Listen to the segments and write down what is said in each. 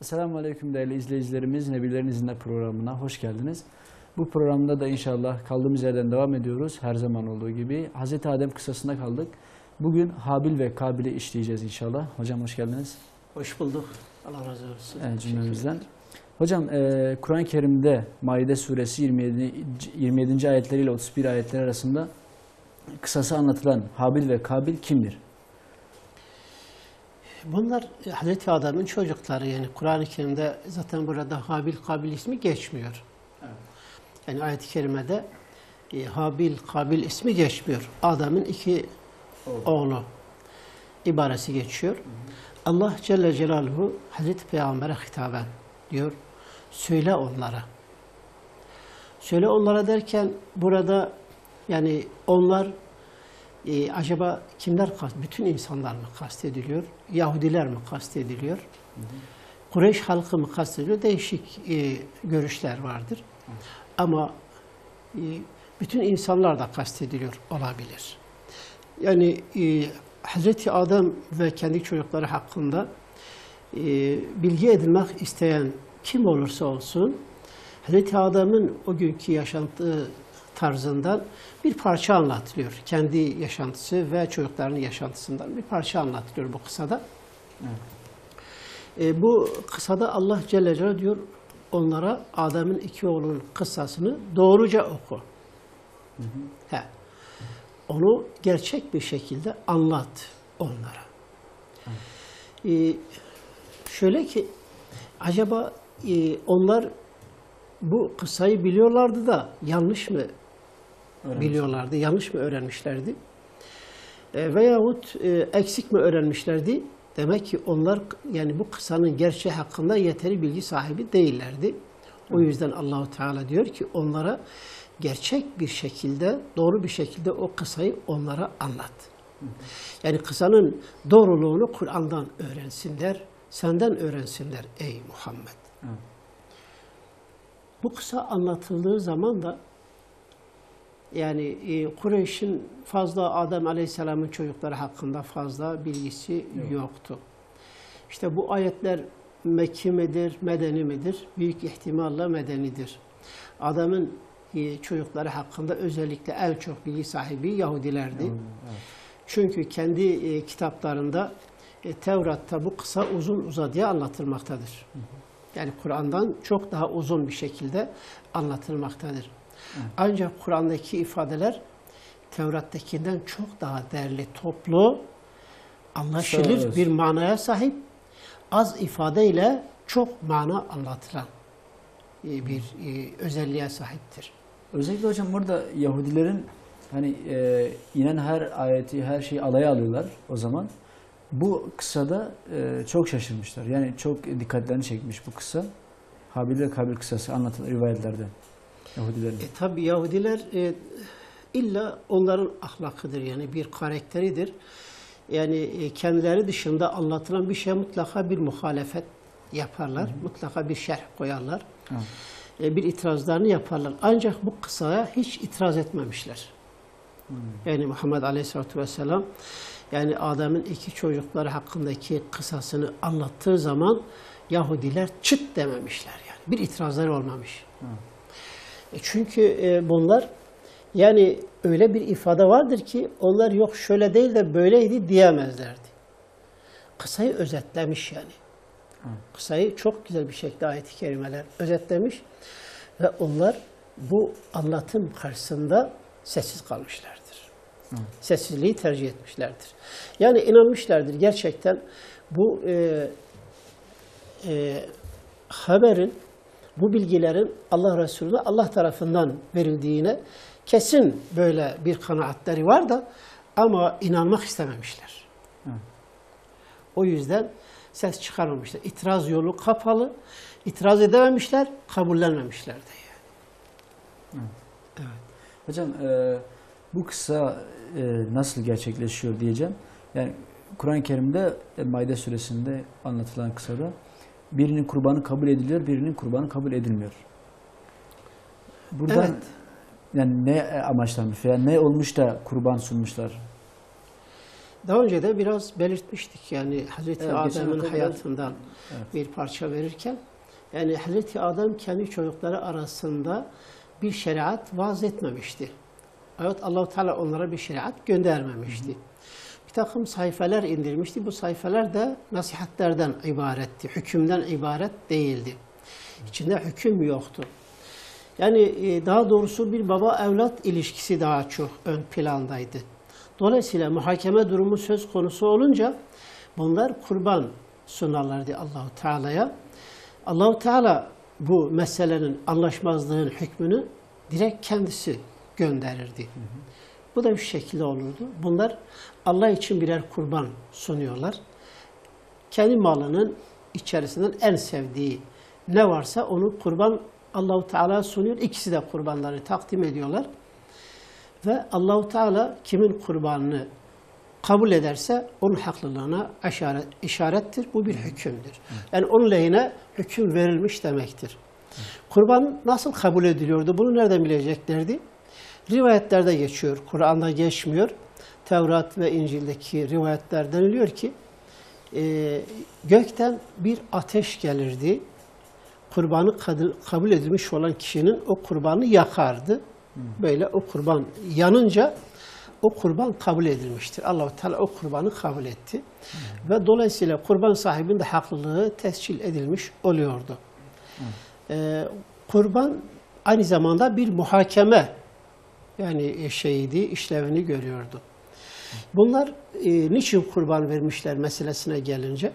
Esselamu Aleyküm değerli izleyicilerimiz. Nebilerin İzinde programına hoş geldiniz. Bu programda da inşallah kaldığımız yerden devam ediyoruz. Her zaman olduğu gibi. Hazreti Adem kıssasında kaldık. Bugün Habil ve Kabil'i işleyeceğiz inşallah. Hocam hoş geldiniz. Hoş bulduk. Allah razı olsun. Evet, cümlemizden. Hocam Kur'an-ı Kerim'de Maide suresi 27. ayetleriyle 31 ayetler arasında kısası anlatılan Habil ve Kabil kimdir? Bunlar Hazreti Adem'in çocukları, yani Kur'an-ı Kerim'de zaten burada Habil, Kabil ismi geçmiyor. Evet. Yani ayet-i kerimede Habil, Kabil ismi geçmiyor. Adem'in iki oğlu ibaresi geçiyor. Allah Celle Celaluhu Hazreti Peygamber'e hitaben diyor, söyle onlara. Söyle onlara derken burada yani onlar acaba kimler bütün insanlar mı kastediliyor? Yahudiler mi kastediliyor? Kureyş halkı mı kastediliyor? Değişik görüşler vardır. Ama bütün insanlar da kastediliyor olabilir. Yani Hazreti Adem ve kendi çocukları hakkında bilgi edinmek isteyen kim olursa olsun Hazreti Adem'in o günkü yaşantı tarzından bir parça anlatılıyor. Kendi yaşantısı ve çocuklarının yaşantısından bir parça anlatılıyor bu kısada. Evet. Bu kısada Allah Celle Celaluhu diyor onlara Adem'in iki oğlunun kıssasını doğruca oku. Onu gerçek bir şekilde anlat onlara. Şöyle ki acaba onlar bu kıssayı biliyorlardı da yanlış mı biliyorlardı, yanlış mı öğrenmişlerdi? Veyahut eksik mi öğrenmişlerdi? Demek ki onlar yani bu kıssanın gerçeği hakkında yeteri bilgi sahibi değillerdi. O yüzden Allahu Teala diyor ki onlara gerçek bir şekilde, doğru bir şekilde o kıssayı onlara anlat. Yani kıssanın doğruluğunu Kur'an'dan öğrensinler, senden öğrensinler ey Muhammed. Bu kıssa anlatıldığı zaman da yani Kureyş'in fazla Adem Aleyhisselam'ın çocukları hakkında fazla bilgisi yoktu. İşte bu ayetler Mekki midir, Medeni midir? Büyük ihtimalle Medenidir. Adem'in çocukları hakkında özellikle en çok bilgi sahibi Yahudilerdi. Evet. Çünkü kendi kitaplarında Tevrat'ta bu kısa uzun uzadıya anlatılmaktadır. Yani Kur'an'dan çok daha uzun bir şekilde anlatılmaktadır. Ancak Kur'an'daki ifadeler Tevrat'takinden çok daha değerli, toplu, anlaşılır bir manaya sahip, az ifadeyle çok mana anlatılan bir özelliğe sahiptir. Özellikle hocam burada Yahudilerin hani inen her ayeti, her şeyi alaya alıyorlar o zaman. Bu kıssada çok şaşırmışlar. Yani çok dikkatlerini çekmiş bu kıssa. Habil ve Kabil kıssası anlatılan rivayetlerde. Yahudilerin. Tabii Yahudiler illa onların ahlakıdır, yani bir karakteridir. Yani kendileri dışında anlatılan bir şey mutlaka bir muhalefet yaparlar. Mutlaka bir şerh koyarlar. Bir itirazlarını yaparlar. Ancak bu kıssaya hiç itiraz etmemişler. Yani Muhammed Aleyhisselatü Vesselam yani Adem'in iki çocukları hakkındaki kıssasını anlattığı zaman Yahudiler çıt dememişler yani. Bir itirazları olmamış. Çünkü bunlar yani öyle bir ifade vardır ki onlar yok şöyle değil de böyleydi diyemezlerdi. Kıssayı özetlemiş yani. Kıssayı çok güzel bir şekilde ayet-i kerimeler özetlemiş ve onlar bu anlatım karşısında sessiz kalmışlardır. Sessizliği tercih etmişlerdir. Yani inanmışlardır gerçekten bu haberin, bu bilgilerin Allah Resulü'ne Allah tarafından verildiğine kesin böyle bir kanaatleri var da ama inanmak istememişler. O yüzden ses çıkarmamışlar. İtiraz yolu kapalı, itiraz edememişler, kabullenmemişler de yani. Evet. Hocam bu kıssa nasıl gerçekleşiyor diyeceğim. Yani Kur'an-ı Kerim'de Maide suresinde anlatılan kıssada birinin kurbanı kabul ediliyor, birinin kurbanı kabul edilmiyor. Buradan yani ne amaçlanmış veya ne olmuş da kurban sunmuşlar? Daha önce de biraz belirtmiştik yani Hazreti Evet, geçen Adem'in hafta hayatından evet. bir parça verirken yani Hazreti Adem kendi çocukları arasında bir şeriat vaaz etmemişti. Evet, Allah-u Teala onlara bir şeriat göndermemişti. Bir takım sayfeler indirmişti. Bu sayfeler de nasihatlerden ibaretti. Hükümden ibaret değildi. İçinde hüküm yoktu. Yani daha doğrusu bir baba evlat ilişkisi daha çok ön plandaydı. Dolayısıyla muhakeme durumu söz konusu olunca bunlar kurban sunarlardı Allah-u Teala'ya. Allah-u Teala bu meselenin anlaşmazlığın hükmünü direkt kendisi gönderirdi. Bu da bir şekilde olurdu. Bunlar Allah için birer kurban sunuyorlar. Kendi malının içerisinden en sevdiği ne varsa onu kurban Allah-u Teala sunuyor. İkisi de kurbanları takdim ediyorlar. Ve Allah-u Teala kimin kurbanını kabul ederse onun haklılığına işarettir. Bu bir hükümdür. Yani onun lehine hüküm verilmiş demektir. Kurban nasıl kabul ediliyordu? Bunu nereden bileceklerdi? Rivayetlerde geçiyor. Kur'an'da geçmiyor. Tevrat ve İncil'deki rivayetler deniliyor ki gökten bir ateş gelirdi. Kurbanı kabul edilmiş olan kişinin o kurbanı yakardı. Böyle o kurban yanınca o kurban kabul edilmiştir. Allah-u Teala o kurbanı kabul etti. Ve dolayısıyla kurban sahibinin de haklılığı tescil edilmiş oluyordu. Kurban aynı zamanda bir muhakeme yani şeydi, işlevini görüyordu. Bunlar niçin kurban vermişler meselesine gelince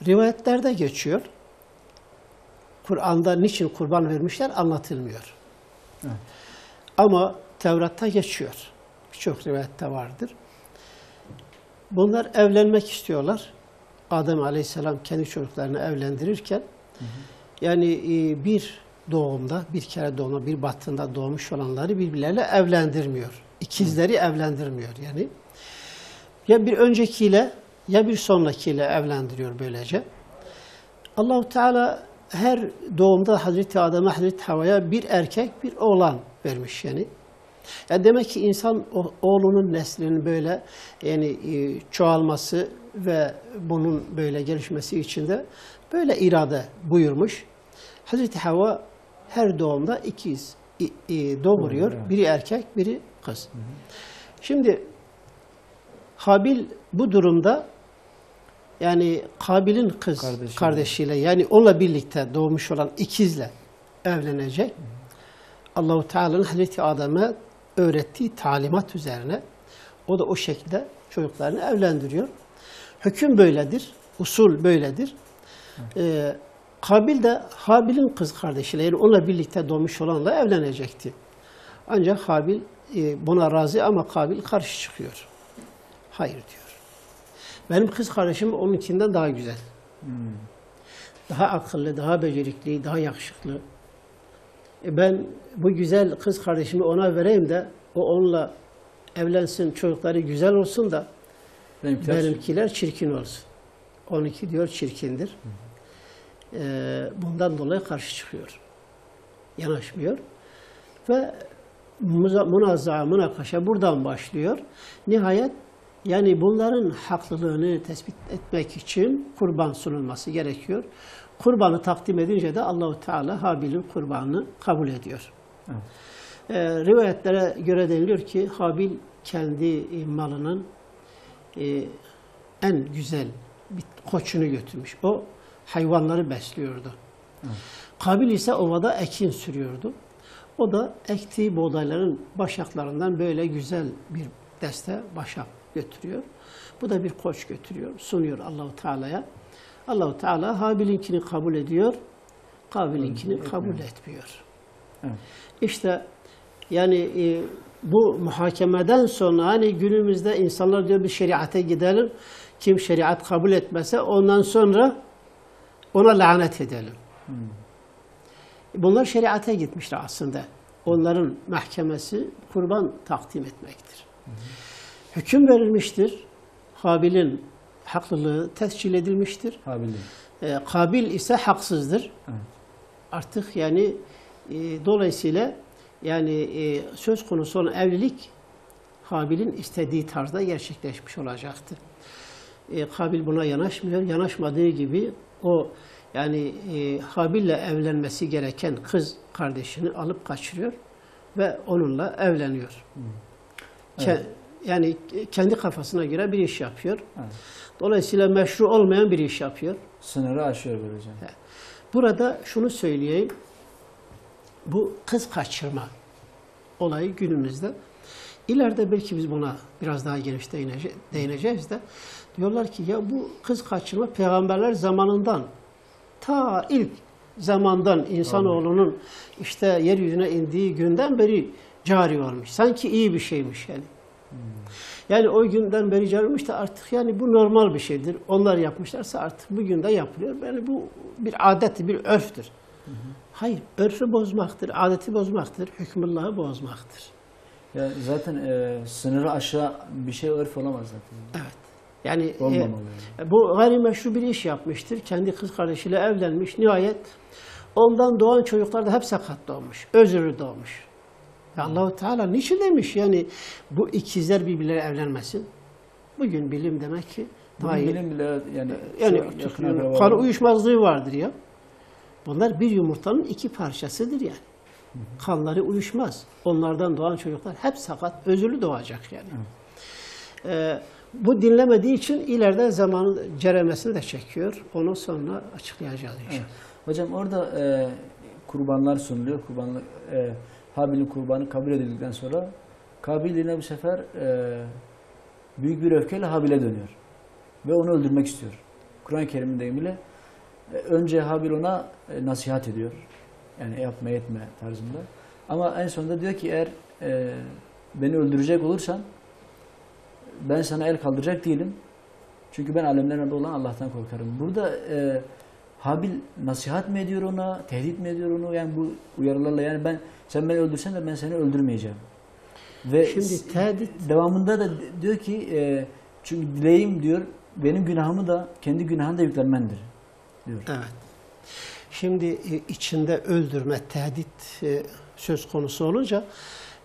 rivayetlerde geçiyor. Kur'an'da niçin kurban vermişler anlatılmıyor. Evet. Ama Tevrat'ta geçiyor. Birçok rivayette vardır. Bunlar evlenmek istiyorlar. Adem Aleyhisselam kendi çocuklarını evlendirirken yani bir doğumda, bir kere doğumda, bir battığında doğmuş olanları birbirleriyle evlendirmiyor. İkizleri evlendirmiyor yani. Ya bir öncekiyle ya bir sonrakiyle evlendiriyor böylece. Allah-u Teala her doğumda Hazreti Adem'e, Hazreti Havva'ya bir erkek, bir oğlan vermiş yani. Yani demek ki insan oğlunun neslinin böyle yani çoğalması ve bunun böyle gelişmesi için de böyle irade buyurmuş. Hazreti Havva her doğumda ikiz doğuruyor. Biri erkek, biri kız. Şimdi Habil bu durumda yani Kabil'in kız kardeşiyle yani onunla birlikte doğmuş olan ikizle evlenecek. Allah-u Teala'nın Hazreti Adem'e öğrettiği talimat üzerine o da o şekilde çocuklarını evlendiriyor. Hüküm böyledir, usul böyledir. Kabil de Habil'in kız kardeşiyle yani onunla birlikte doğmuş olanla evlenecekti. Ancak Habil buna razı ama Kabil karşı çıkıyor. Hayır diyor. Benim kız kardeşim onunkinden daha güzel. Daha akıllı, daha becerikli, daha yakışıklı. Ben bu güzel kız kardeşimi ona vereyim de o onunla evlensin, çocukları güzel olsun da benimkiler çirkin olsun. Onunki diyor çirkindir. Bundan dolayı karşı çıkıyor. Yanaşmıyor. Ve münazaa, münakaşa buradan başlıyor. Nihayet yani bunların haklılığını tespit etmek için kurban sunulması gerekiyor. Kurbanı takdim edince de Allah-u Teala Habil'in kurbanını kabul ediyor. Evet. Rivayetlere göre deniliyor ki Habil kendi malının en güzel bir koçunu götürmüş. O hayvanları besliyordu. Evet. Kabil ise ovada ekin sürüyordu. O da ektiği buğdayların başaklarından böyle güzel bir deste başak götürüyor. Bu da bir koç götürüyor, sunuyor Allah-u Teala'ya. Allah-u Teala Habil'inkini kabul ediyor, Kabil'inkini kabul etmiyor. Evet. İşte yani bu muhakemeden sonra hani günümüzde insanlar diyor bir şeriate gidelim, kim şeriat kabul etmese ondan sonra ona lanet edelim. Bunlar şeriate gitmişler aslında. Onların mahkemesi kurban takdim etmektir. Hüküm verilmiştir. Habil'in haklılığı tescil edilmiştir. Kabil ise haksızdır. Evet. Artık yani dolayısıyla yani söz konusu olan evlilik Habil'in istediği tarzda gerçekleşmiş olacaktı. Kabil buna yanaşmıyor. Yanaşmadığı gibi o yani Habil'le evlenmesi gereken kız kardeşini alıp kaçırıyor ve onunla evleniyor. Evet. Yani kendi kafasına göre bir iş yapıyor. Evet. Dolayısıyla meşru olmayan bir iş yapıyor. Sınırı aşıyor böylece. Burada şunu söyleyeyim. Bu kız kaçırma olayı günümüzde. İleride belki biz buna biraz daha geniş değineceğiz de. Diyorlar ki ya bu kız kaçırma peygamberler zamanından ta ilk zamandan insanoğlunun işte yeryüzüne indiği günden beri cari olmuş. Sanki iyi bir şeymiş yani. Yani o günden beri cari olmuş da artık yani bu normal bir şeydir. Onlar yapmışlarsa artık bugün de yapılıyor. Yani bu bir adettir, bir örftür. Hayır, örfü bozmaktır, adeti bozmaktır, hükmullahı bozmaktır. Ya zaten sınırı aşağı bir şey örf olamaz zaten. Evet. Yani Olmamalı bu gayrimeşru bir iş yapmıştır. Kendi kız kardeşiyle evlenmiş. Nihayet ondan doğan çocuklar da hep sakat doğmuş. Özürlü doğmuş. Allah-u Teala niçin demiş yani bu ikizler birbirleriyle evlenmesin? Bugün bilim demek ki daha iyi. Bilim bile yani kan uyuşmazlığı vardır ya. Bunlar bir yumurtanın iki parçasıdır yani. Kanları uyuşmaz. Onlardan doğan çocuklar hep sakat, özürlü doğacak yani. Bu dinlemediği için ileride zamanın ceremesini de çekiyor. Onu sonra açıklayacağız inşallah. Evet. Hocam orada kurbanlar sunuluyor. Habil'in kurbanı kabul edildikten sonra Kabil yine bu sefer büyük bir öfkeyle Habil'e dönüyor. Ve onu öldürmek istiyor. Kur'an-ı Kerim'in deyimiyle önce Habil ona nasihat ediyor. Yani yapma etme tarzında. Ama en sonunda diyor ki eğer beni öldürecek olursan ben sana el kaldıracak değilim. Çünkü ben alemlerin Rabbi olan Allah'tan korkarım. Burada Habil nasihat mi ediyor ona, tehdit mi ediyor onu? Yani bu uyarılarla yani sen beni öldürsen de ben seni öldürmeyeceğim. Ve şimdi tehdit devamında da diyor ki çünkü dileğim diyor benim günahımı da kendi günahını da yüklenmendir diyor. Evet. Şimdi içinde öldürme, tehdit söz konusu olunca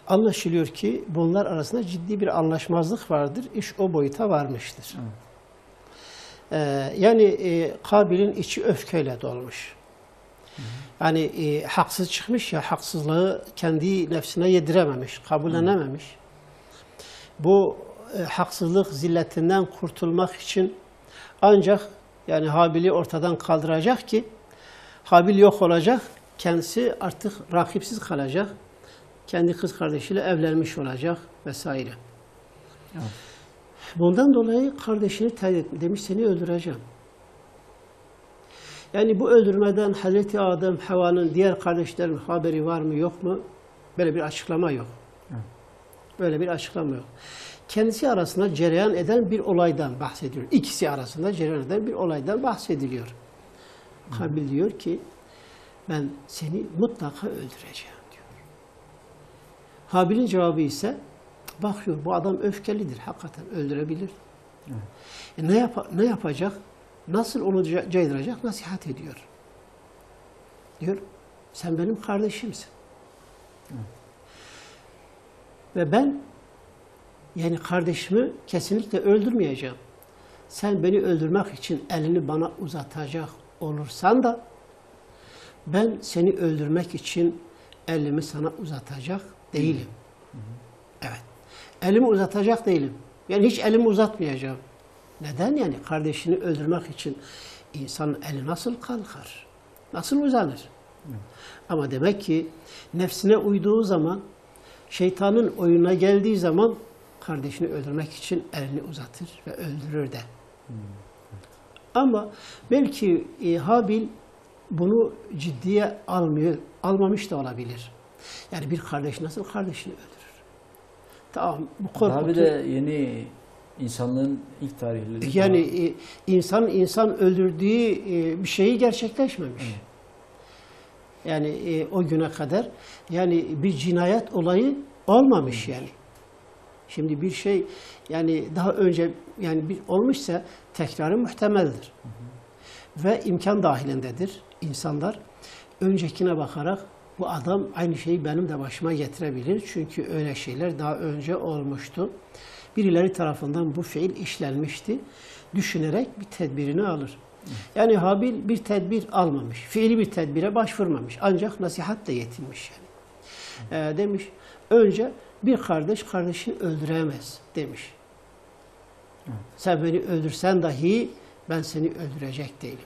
anlaşılıyor ki bunlar arasında ciddi bir anlaşmazlık vardır. İş o boyuta varmıştır. Evet. Yani Kabil'in içi öfkeyle dolmuş. Yani haksız çıkmış ya, haksızlığı kendi nefsine yedirememiş, kabullenememiş. Bu haksızlık zilletinden kurtulmak için ancak yani Habil'i ortadan kaldıracak ki Habil yok olacak, kendisi artık rakipsiz kalacak, kendi kız kardeşiyle evlenmiş olacak vesaire. Evet. Bundan dolayı kardeşini tehdit etmiş, demiş seni öldüreceğim. Yani bu öldürmeden Hazreti Adem, Havva'nın diğer kardeşlerin haberi var mı yok mu? Böyle bir açıklama yok. Evet. Böyle bir açıklama yok. Kendisi arasında cereyan eden bir olaydan bahsediyor. İkisi arasında cereyan eden bir olaydan bahsediliyor. Kabil diyor ki ben seni mutlaka öldüreceğim diyor. Habil'in cevabı ise bakıyor bu adam öfkelidir. Hakikaten öldürebilir. Evet. Ne yapacak? Nasıl onu caydıracak? Nasihat ediyor. Diyor sen benim kardeşimsin. Evet. Ve ben yani kardeşimi kesinlikle öldürmeyeceğim. Sen beni öldürmek için elini bana uzatacak olursan da ben seni öldürmek için elimi sana uzatacak değilim. Evet. Elimi uzatacak değilim. Yani hiç elimi uzatmayacağım. Neden yani? Kardeşini öldürmek için insanın eli nasıl kalkar? Nasıl uzanır? Ama demek ki nefsine uyduğu zaman, şeytanın oyununa geldiği zaman kardeşini öldürmek için elini uzatır ve öldürür de. Ama belki Habil bunu ciddiye almamış da olabilir. Yani bir kardeş nasıl kardeşini öldürür? Tamam, bu korkutu. Habil de yeni insanlığın ilk tarihleri. Yani insan öldürdüğü bir şeyi gerçekleşmemiş. Evet. Yani o güne kadar yani bir cinayet olayı olmamış yani. Şimdi bir şey yani daha önce yani bir olmuşsa tekrarı muhtemeldir. Ve imkan dahilindedir. İnsanlar öncekine bakarak bu adam aynı şeyi benim de başıma getirebilir. Çünkü öyle şeyler daha önce olmuştu. Birileri tarafından bu fiil işlenmişti. Düşünerek bir tedbirini alır. Yani Habil bir tedbir almamış. Fiili bir tedbire başvurmamış. Ancak nasihatle yetinmiş yani. Demiş, önce bir kardeş kardeşini öldüremez demiş. Sen beni öldürsen dahi ben seni öldürecek değilim.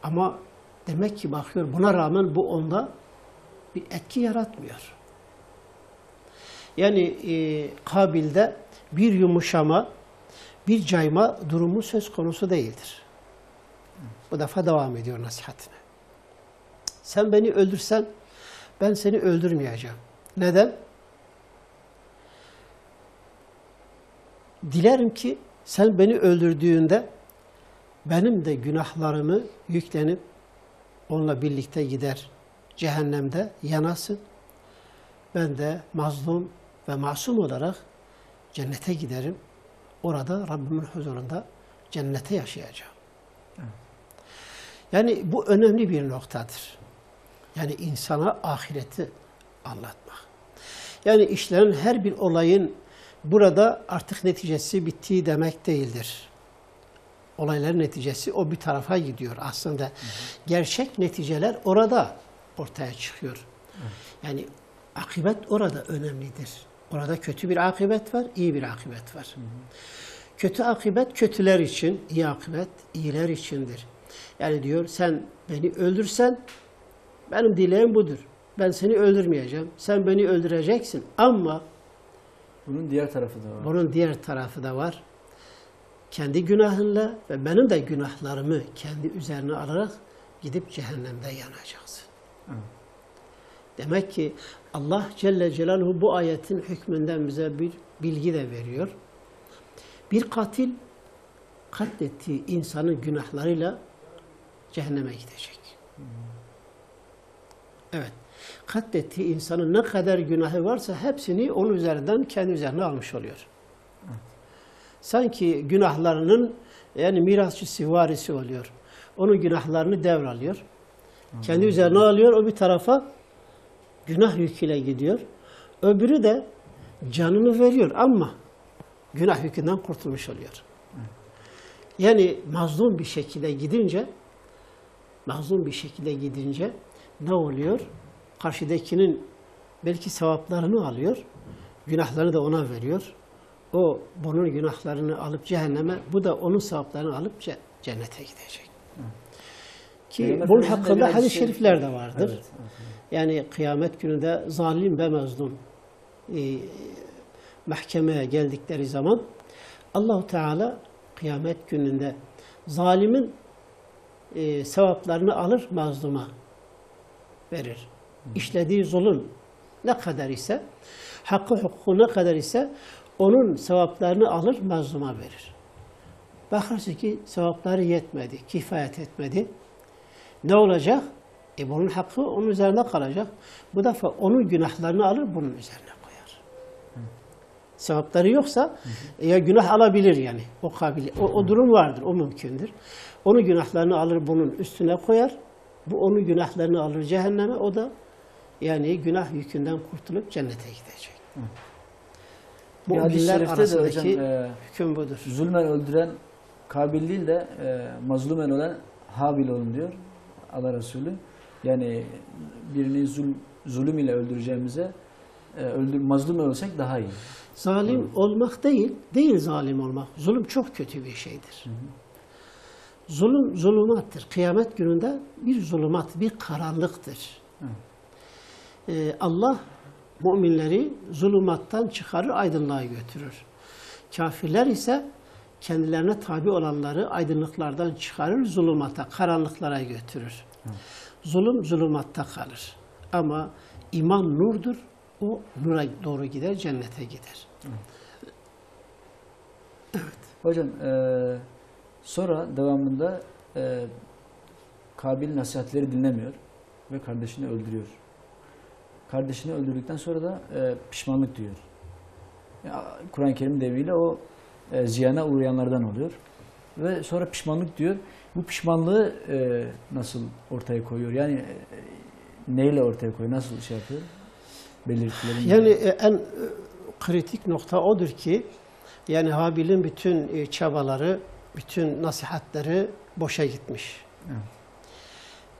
Ama demek ki bakıyor buna rağmen bu onda bir etki yaratmıyor. Yani Kabil'de bir yumuşama, bir cayma durumu söz konusu değildir. Bu defa devam ediyor nasihatine. Sen beni öldürsen ben seni öldürmeyeceğim. Neden? Dilerim ki sen beni öldürdüğünde benim de günahlarımı yüklenip onunla birlikte gider cehennemde yanasın. Ben de mazlum ve masum olarak cennete giderim. Orada Rabbimin huzurunda cennete yaşayacağım. Yani bu önemli bir noktadır. Yani insana ahireti anlatmak. Yani işlenen her bir olayın burada artık neticesi bittiği demek değildir. Olayların neticesi o bir tarafa gidiyor aslında. Gerçek neticeler orada ortaya çıkıyor. Yani akıbet orada önemlidir. Orada kötü bir akıbet var, iyi bir akıbet var. Kötü akıbet kötüler için, iyi akıbet iyiler içindir. Yani diyor sen beni öldürsen benim dileğim budur. Ben seni öldürmeyeceğim. Sen beni öldüreceksin ama bunun diğer tarafı da var. Bunun diğer tarafı da var. Kendi günahınla ve benim de günahlarımı kendi üzerine alarak gidip cehennemde yanacaksın. Evet. Demek ki Allah Celle Celaluhu bu ayetin hükmünden bize bir bilgi de veriyor. Bir katil katlettiği insanın günahlarıyla cehenneme gidecek. Evet. Katlettiği insanın ne kadar günahı varsa hepsini onun üzerinden kendi üzerine almış oluyor. Evet. Sanki günahlarının yani mirasçısı, varisi oluyor. Onun günahlarını devralıyor. Kendi üzerine alıyor, o bir tarafa günah yüküyle gidiyor. Öbürü de canını veriyor ama günah yükünden kurtulmuş oluyor. Yani mazlum bir şekilde gidince ne oluyor? Karşıdakinin belki sevaplarını alıyor, günahlarını da ona veriyor. O bunun günahlarını alıp cehenneme, bu da onun sevaplarını alıp cennete gidecek. Ki bunun hakkında hadis-i şerifler de vardır. Evet, evet. Yani kıyamet gününde zalim ve mazlum mahkemeye geldikleri zaman Allah-u Teala kıyamet gününde zalimin sevaplarını alır, mazluma verir. İşlediği zulüm ne kadar ise, hakkı hukuku ne kadar ise onun sevaplarını alır, mazluma verir. Bakarsın ki sevapları yetmedi, kifayet etmedi. Ne olacak? Bunun hakkı onun üzerinde kalacak. Bu defa onun günahlarını alır, bunun üzerine koyar. Sevapları yoksa ya günah alabilir yani. O durum vardır, o mümkündür. Onun günahlarını alır, bunun üstüne koyar. Bu onun günahlarını alır cehenneme, o da yani günah yükünden kurtulup cennete gidecek. Bu bilgiler arasındaki hüküm budur. Zulmen öldüren Kabil değil de mazlumen olan Habil olun diyor Allah Resulü. Yani birini zulüm ile öldüreceğimize mazlum olsak daha iyi. Zalim olmak değil zalim olmak. Zulüm çok kötü bir şeydir. Zulüm zulümattır. Kıyamet gününde bir zulümat, bir karanlıktır. Allah müminleri zulümattan çıkarır, aydınlığa götürür. Kafirler ise kendilerine tabi olanları aydınlıklardan çıkarır, zulümata, karanlıklara götürür. Zulüm zulümatta kalır. Ama iman nurdur, o nura doğru gider, cennete gider. Evet. Hocam, sonra devamında Kabil nasihatleri dinlemiyor ve kardeşini öldürüyor. Kardeşini öldürdükten sonra da pişmanlık duyuyor. Kur'an-ı Kerim devriliyle o ziyana uğrayanlardan oluyor. Ve sonra pişmanlık diyor. Bu pişmanlığı nasıl ortaya koyuyor? Yani neyle ortaya koyuyor? Nasıl şey yapıyor? Belirtileri Yani en kritik nokta odur ki yani Habil'in bütün çabaları, bütün nasihatleri boşa gitmiş. Evet.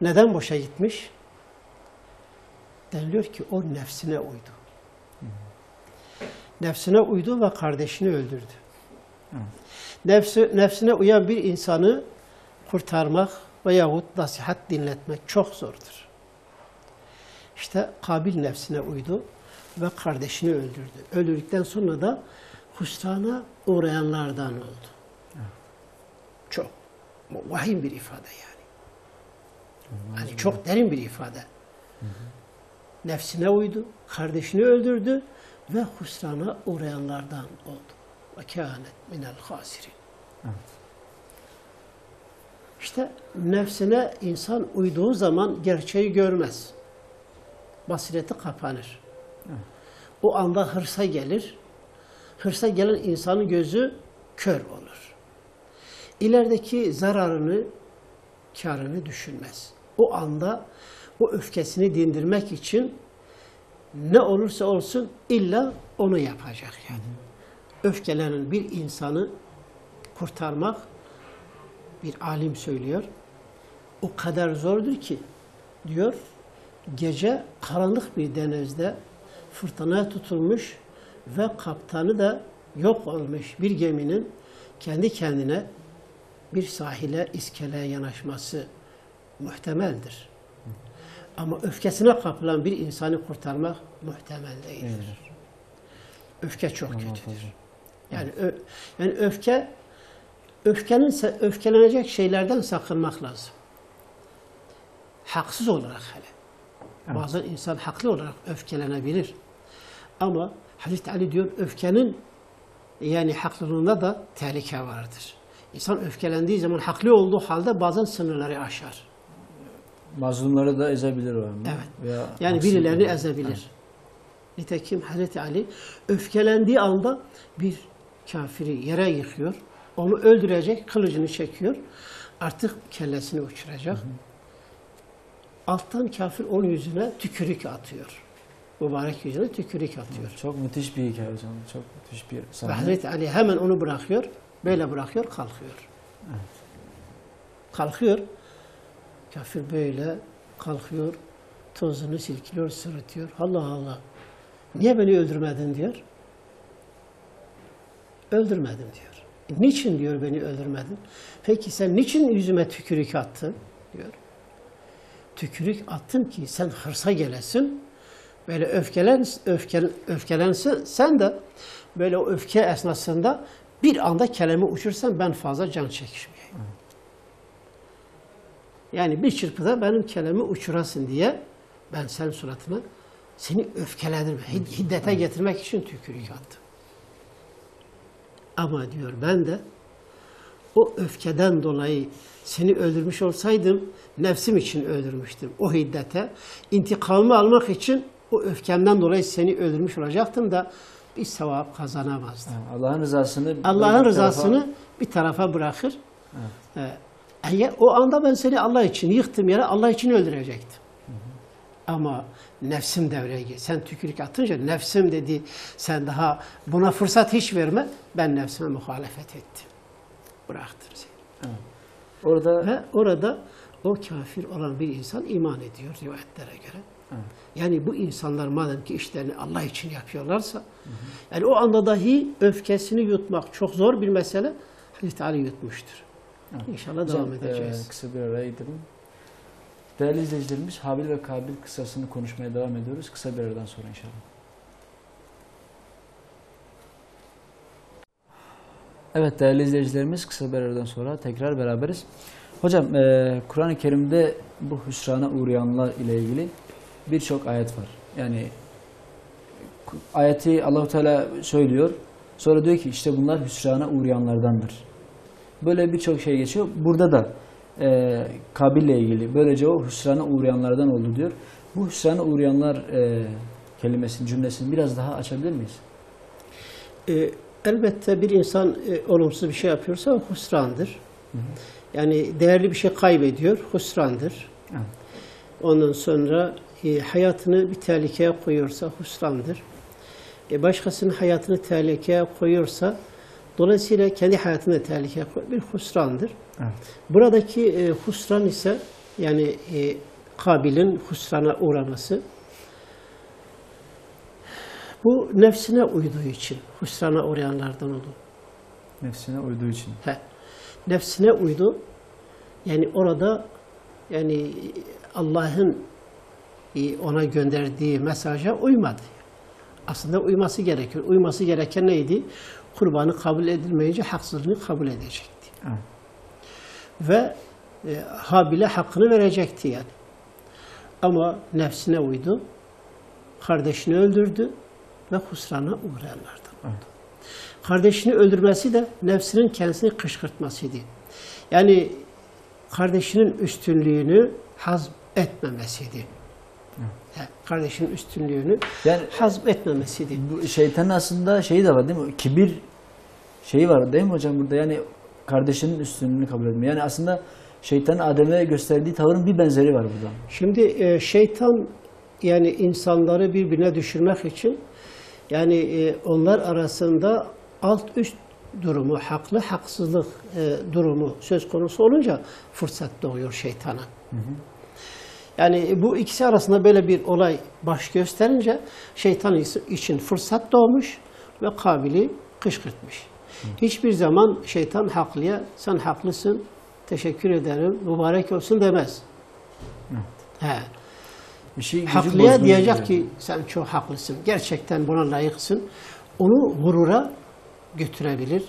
Neden boşa gitmiş? Deniliyor ki o nefsine uydu. Nefsine uydu ve kardeşini öldürdü. Nefsine uyan bir insanı kurtarmak veyahut nasihat dinletmek çok zordur. İşte Kabil nefsine uydu ve kardeşini öldürdü. Öldürdükten sonra da hüsrana uğrayanlardan oldu. Çok vahim bir ifade yani. Yani çok derin bir ifade. Nefsine uydu, kardeşini öldürdü ve hüsrana uğrayanlardan oldu. Ve kânet minel hâsirin. İşte nefsine insan uyduğu zaman gerçeği görmez. Basireti kapanır. O anda hırsa gelir. Hırsa gelen insanın gözü kör olur. İlerideki zararını, kârını düşünmez. O anda o öfkesini dindirmek için ne olursa olsun illa onu yapacak yani. Öfkelenen bir insanı kurtarmak, bir alim söylüyor, o kadar zordur ki diyor, gece karanlık bir denizde fırtınaya tutulmuş ve kaptanı da yok olmuş bir geminin kendi kendine bir sahile, iskeleye yanaşması muhtemeldir. Ama öfkesine kapılan bir insanı kurtarmak muhtemel değildir. Öfke çok kötüdür. Yani öfkelenecek şeylerden sakınmak lazım. Haksız olarak hele. Evet. Bazen insan haklı olarak öfkelenebilir. Ama Hazreti Ali diyor öfkenin yani haklılığında da tehlike vardır. İnsan öfkelendiği zaman haklı olduğu halde bazen sınırları aşar. Mazlumları da ezebilir o. Evet. Veya yani birilerini ezebilir. Evet. Nitekim Hazreti Ali öfkelendiği anda bir kafiri yere yıkıyor. Onu öldürecek, kılıcını çekiyor. Artık kellesini uçuracak. Alttan kafir onun yüzüne tükürük atıyor. Mübarek yüzüne tükürük atıyor. Çok müthiş bir hikaye hocam. Çok müthiş bir sahne. Ve Hazreti Ali hemen onu bırakıyor. Böyle bırakıyor, kalkıyor. Evet. Kalkıyor. Kafir böyle kalkıyor. Tozunu silkiliyor, sırıtıyor. Allah Allah. Niye beni öldürmedin diyor. Öldürmedim diyor. Niçin diyor beni öldürmedin? Peki sen niçin yüzüme tükürük attın? Diyor. Tükürük attım ki sen hırsa gelesin. Böyle öfkelensin. Sen de böyle o öfke esnasında bir anda kelime uçursan ben fazla can çekişmeyeyim. Yani bir çırpıda benim kelime uçurasın diye ben senin suratına seni öfkeledim. Hiddete getirmek için tükürük attım. Ama diyor ben de o öfkeden dolayı seni öldürmüş olsaydım nefsim için öldürmüştüm. O hiddete intikamı almak için o öfkemden dolayı seni öldürmüş olacaktım da bir sevap kazanamazdım. Allah'ın rızasını bir tarafa bırakır. Evet. O anda ben seni Allah için yıktım yere Allah için öldürecektim. Ama nefsim devreye girdi. Sen tükürük atınca nefsim dedi sen daha buna fırsat hiç verme. Ben nefsime muhalefet ettim. Bıraktım seni. Evet. Orada o kafir olan bir insan iman ediyor rivayetlere göre. Evet. Yani bu insanlar madem ki işlerini Allah için yapıyorlarsa yani o anda dahi öfkesini yutmak çok zor bir mesele. Hazreti Ali yutmuştur. Evet. İnşallah devam edeceğiz. Kısa bir araya gidelim. Değerli izleyicilerimiz, Habil ve Kabil kıssasını konuşmaya devam ediyoruz. Kısa bir aradan sonra inşallah. Evet değerli izleyicilerimiz, kısa bir aradan sonra tekrar beraberiz. Hocam, Kur'an-ı Kerim'de bu hüsrana uğrayanlar ile ilgili birçok ayet var. Yani ayeti Allah-u Teala söylüyor. Sonra diyor ki işte bunlar hüsrana uğrayanlardandır. Böyle birçok şey geçiyor. Burada da Kabil ile ilgili böylece o hüsrana uğrayanlardan oldu diyor. Bu hüsrana uğrayanlar kelimesinin, cümlesini biraz daha açabilir miyiz? Elbette bir insan olumsuz bir şey yapıyorsa o hüsrandır. Yani değerli bir şey kaybediyor, hüsrandır. Evet. Ondan sonra hayatını bir tehlikeye koyuyorsa husrandır. Başkasının hayatını tehlikeye koyuyorsa, dolayısıyla kendi hayatını tehlikeye koyuyor, bir husrandır. Evet. Buradaki husran ise, yani Kabil'in husrana uğraması, bu nefsine uyduğu için husrana uğrayanlardan oldu. Nefsine uyduğu için. Nefsine uydu. Yani orada, yani Allah'ın ona gönderdiği mesaja uymadı. Aslında uyması gerekiyor. Uyması gereken neydi? Kurbanı kabul edilmeyince haksızlığını kabul edecekti. Evet. Ve Habil'e hakkını verecekti yani. Ama nefsine uydu. Kardeşini öldürdü ve husrana uğrayanlardan. Evet. Kardeşini öldürmesi de nefsinin kendisini kışkırtmasıydı. Yani kardeşinin üstünlüğünü hazmetmemesiydi. Kardeşinin üstünlüğünü yani hazmetmemesiydi. Bu şeytanın aslında şeyi de var değil mi? Kibir şeyi var değil mi hocam burada? Yani kardeşinin üstünlüğünü kabul etmiyor. Yani aslında şeytanın Adem'e gösterdiği tavırın bir benzeri var burada. Şimdi şeytan, yani insanları birbirine düşürmek için, yani onlar arasında alt üst durumu, haklı haksızlık durumu söz konusu olunca fırsat doğuyor şeytana. Hı hı. Yani bu ikisi arasında böyle bir olay baş gösterince şeytan için fırsat doğmuş ve Kabil'i kışkırtmış. Hı. Hiçbir zaman şeytan haklıya sen haklısın, teşekkür ederim, mübarek olsun demez. Haklıya diyecek ki sen çok haklısın, gerçekten buna layıksın. Onu gurura götürebilir.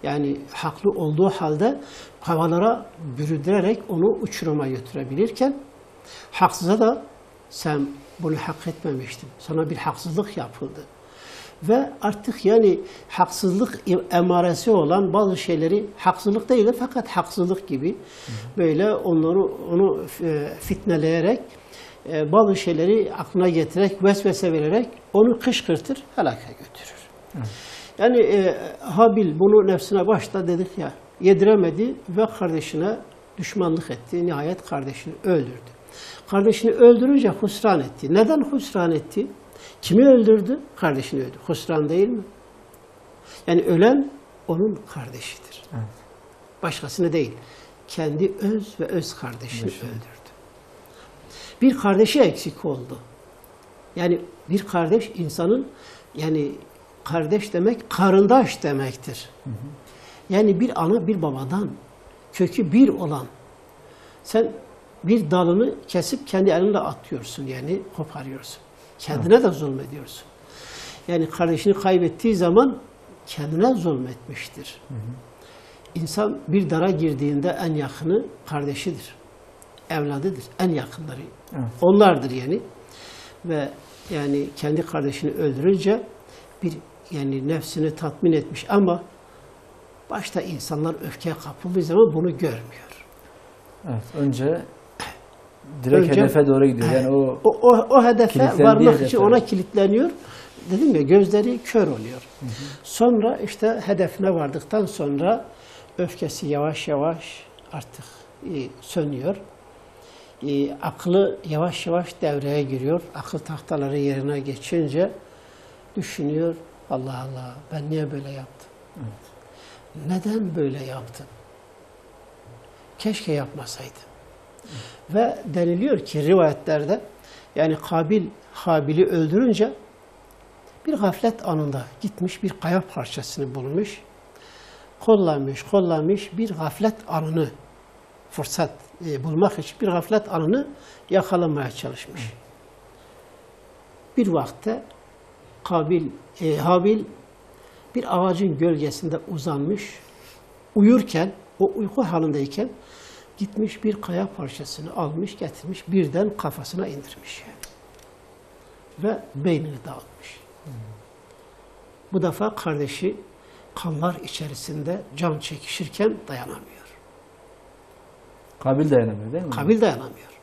Yani haklı olduğu halde havalara bürüdürerek onu uçuruma götürebilirken, haksıza da sen bunu hak etmemiştin, sana bir haksızlık yapıldı. Ve artık yani haksızlık emaresi olan bazı şeyleri, haksızlık değil de fakat haksızlık gibi böyle onu fitneleyerek, bazı şeyleri aklına getirerek, vesvese vererek onu kışkırtır, helaka götürür. Evet. Yani Habil bunu nefsine başta dedik ya, yediremedi ve kardeşine düşmanlık etti. Nihayet kardeşini öldürdü. Kardeşini öldürünce husran etti. Neden husran etti? Kimi öldürdü? Kardeşini öldürdü. Husran değil mi? Yani ölen onun kardeşidir. Evet. Başkasını değil. Kendi öz ve öz kardeşini öldürdü. Bir kardeşi eksik oldu. Yani bir kardeş insanın, yani kardeş demek karındaş demektir. Hı hı. Yani bir ana bir babadan kökü bir olan, sen bir dalını kesip kendi elinle atıyorsun, yani koparıyorsun. Kendine de zulmediyorsun. Yani kardeşini kaybettiği zaman kendine zulmetmiştir. Hı hı. İnsan bir dara girdiğinde en yakını kardeşidir. Evladıdır. En yakınları. Evet. Onlardır yani. Ve yani kendi kardeşini öldürünce bir, yani nefsini tatmin etmiş ama başta insanlar öfkeye kapıldığı zaman bunu görmüyor. Evet. Önce direkt hedefe doğru gidiyor. Yani o hedefe varmak için ona kilitleniyor. Dedim ya, gözleri kör oluyor. Hı hı. Sonra işte hedefine vardıktan sonra öfkesi yavaş yavaş artık sönüyor. Aklı yavaş yavaş devreye giriyor. Akıl tahtaları yerine geçince düşünüyor. Allah Allah, ben niye böyle yaptım? Evet. Neden böyle yaptım? Keşke yapmasaydım. Evet. Ve deniliyor ki rivayetlerde, yani Kabil Habil'i öldürünce bir gaflet anında gitmiş bir kaya parçasını bulmuş. Kollamış bir gaflet anını, fırsat bulmak için bir gaflet anını yakalamaya çalışmış. Bir vakte Habil bir ağacın gölgesinde uzanmış, uyurken, o uyku halindeyken gitmiş bir kaya parçasını almış, getirmiş, birden kafasına indirmiş. Ve beynini dağıtmış. Bu defa kardeşi kanlar içerisinde can çekişirken dayanamıyor. Kabil dayanamıyor değil mi? Kabil dayanamıyor.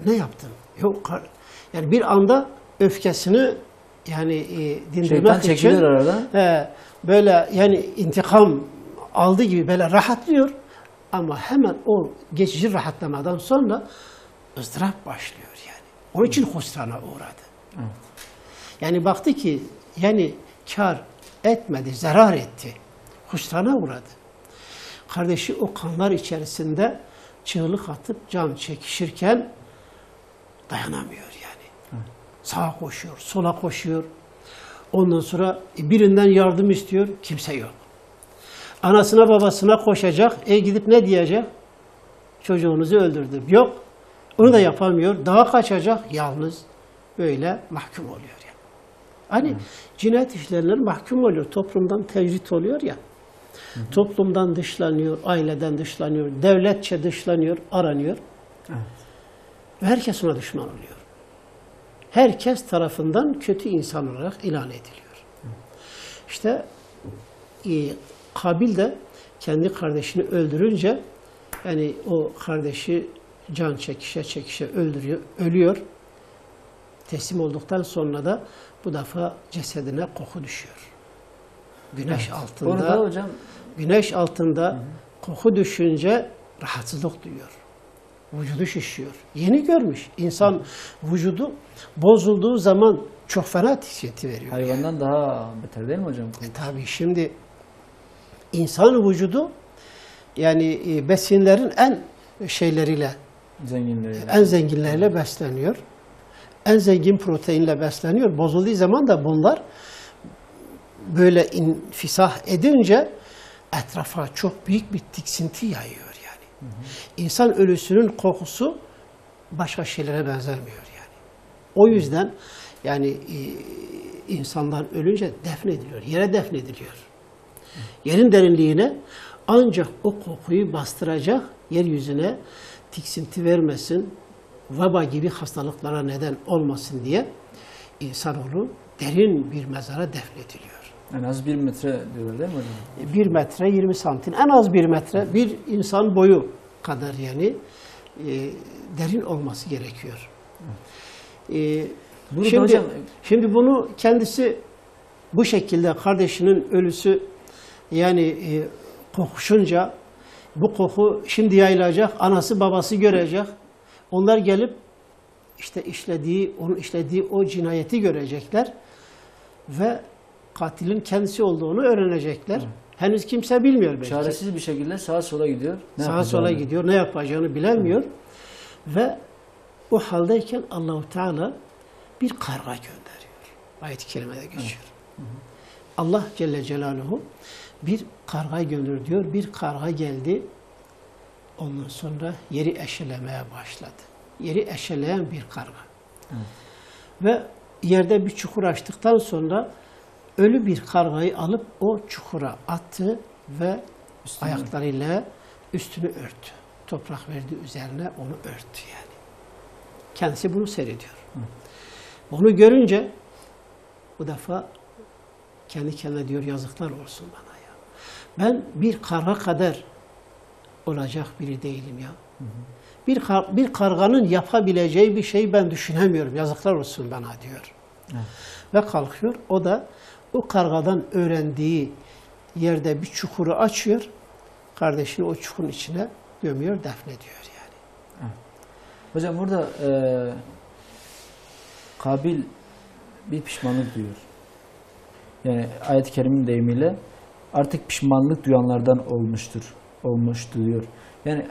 Ne yaptın? Yok, yani bir anda öfkesini yani dindirmek için böyle yani intikam aldığı gibi böyle rahatlıyor ama hemen o geçici rahatlamadan sonra ızdırap başlıyor yani. Onun için husrana uğradı. Evet. Yani baktı ki yani kar etmedi, zarar etti. Husrana uğradı. Kardeşi o kanlar içerisinde çığlık atıp can çekişirken dayanamıyor yani. Sağa koşuyor, sola koşuyor. Ondan sonra birinden yardım istiyor, kimse yok. Anasına babasına koşacak, gidip ne diyecek? Çocuğunuzu öldürdüm. Yok, onu da yapamıyor. Daha kaçacak, yalnız böyle mahkum oluyor yani. Hani cinayet işleyenler mahkum oluyor, toplumdan tecrit oluyor ya. Toplumdan dışlanıyor, aileden dışlanıyor, devletçe dışlanıyor, aranıyor. Evet. Ve herkes ona düşman oluyor. Herkes tarafından kötü insan olarak ilan ediliyor. İşte Kabil de kendi kardeşini öldürünce yani o kardeşi can çekişe çekişe ölüyor. Teslim olduktan sonra da bu defa cesedine koku düşüyor. Güneş altında. Orada hocam Güneş altında koku düşünce rahatsızlık duyuyor. Vücudu şişiyor. Yeni görmüş. İnsan vücudu bozulduğu zaman çok fena tiksinti veriyor. hayvandan daha beter değil mi hocam? Tabii şimdi insan vücudu yani besinlerin en şeyleriyle, Zenginleri. en zenginleriyle besleniyor. En zengin proteinle besleniyor. Bozulduğu zaman da bunlar böyle infisah edince etrafa çok büyük bir tiksinti yayıyor yani. İnsan ölüsünün kokusu başka şeylere benzemiyor yani. O yüzden yani insanlar ölünce defnediliyor, yere defnediliyor. Yerin derinliğine ancak o kokuyu bastıracak, yeryüzüne tiksinti vermesin, veba gibi hastalıklara neden olmasın diye insanoğlu derin bir mezara defnediliyor. En az 1 metre diyorlar değil mi hocam? 1 metre 20 santim, en az 1 metre bir insan boyu kadar yani derin olması gerekiyor. Burada Şimdi, hocam şimdi bunu kendisi bu şekilde kardeşinin ölüsü yani kokuşunca bu koku şimdi yayılacak, anası babası görecek. Onlar gelip işte onun işlediği o cinayeti görecekler ve katilin kendisi olduğunu öğrenecekler. Henüz kimse bilmiyor belki. çaresiz bir şekilde sağa sola gidiyor. Sağa sola gidiyor, ne yapacağını bilemiyor. Ve o haldeyken Allahu Teala bir karga gönderiyor. Ayet-i kerimede geçiyor. Allah Celle Celaluhu bir karga gönderiyor diyor. Bir karga geldi. Ondan sonra yeri eşelemeye başladı. Yeri eşeleyen bir karga. Ve yerde bir çukur açtıktan sonra ölü bir kargayı alıp o çukura attı ve ayaklarıyla üstünü örttü. Toprak verdi üzerine onu örttü yani. Kendisi bunu seyrediyor. Bunu görünce bu defa kendi kendine diyor yazıklar olsun bana ya. Ben bir karga kadar olacak biri değilim ya. Bir karganın yapabileceği bir şey ben düşünemiyorum. Yazıklar olsun bana diyor. Evet. Ve kalkıyor. O da o kargadan öğrendiği yerde bir çukuru açıyor. Kardeşini o çukurun içine gömüyor, defnediyor yani. Evet. Hocam burada Kabil bir pişmanlık duyuyor. Yani ayet-i kerimin deyimiyle artık pişmanlık duyanlardan olmuştu diyor. Yani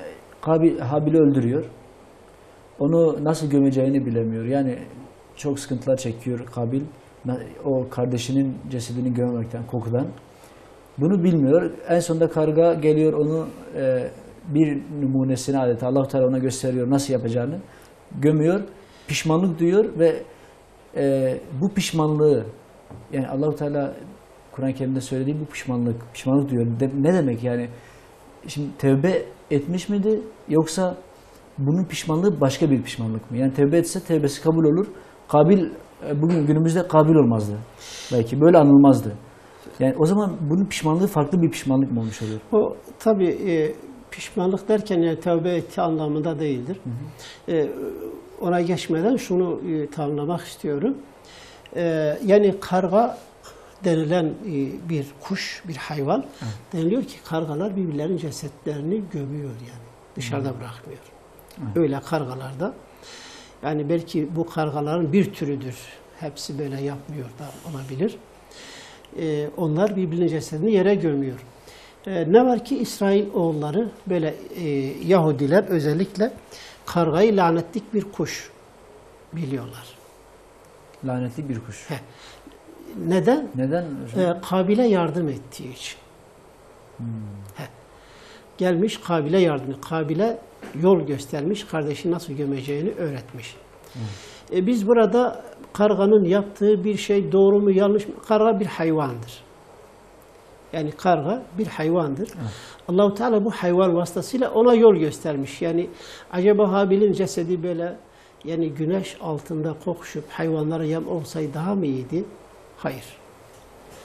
Habil'i öldürüyor. Onu nasıl gömeceğini bilemiyor. Yani çok sıkıntılar çekiyor Kabil. O kardeşinin cesedini gömmekten, kokudan. Bunu bilmiyor. En sonunda karga geliyor onu bir numunesini adeta Allah-u Teala ona gösteriyor nasıl yapacağını. Gömüyor. Pişmanlık duyuyor ve bu pişmanlığı yani Allah-u Teala Kur'an-ı Kerim'de söylediği bu pişmanlık diyor. Ne demek yani? Şimdi tevbe etmiş miydi yoksa bunun pişmanlığı başka bir pişmanlık mı? Yani tevbe etse tevbesi kabul olur. Kabil bugün günümüzde kabil olmazdı. Belki böyle anılmazdı. Yani o zaman bunun pişmanlığı farklı bir pişmanlık mı olmuş oluyor? O tabii pişmanlık derken yani tevbe etti anlamında değildir. Ona geçmeden şunu tamamlamak istiyorum. Yani karga denilen bir kuş, bir hayvan deniliyor ki kargalar birbirlerinin cesetlerini gömüyor yani. Dışarıda bırakmıyor. Öyle kargalarda Yani belki bu kargaların bir türüdür. Hepsi böyle yapmıyor da olabilir. Onlar birbirinin cesedini yere gömüyor. Ne var ki İsrail oğulları böyle Yahudiler özellikle kargayı lanetlik bir kuş biliyorlar. Lanetli bir kuş. Neden? Neden hocam? Kabil'e yardım ettiği için. Gelmiş Kabil'e yardım. Kabil'e yol göstermiş, kardeşi nasıl gömeceğini öğretmiş. Biz burada karganın yaptığı bir şey doğru mu yanlış mı? Karga bir hayvandır. Yani karga bir hayvandır. Allah-u Teala bu hayvan vasıtasıyla ona yol göstermiş. Yani acaba Habil'in cesedi böyle yani güneş altında kokuşup hayvanlara yem olsaydı daha mı iyiydi? Hayır.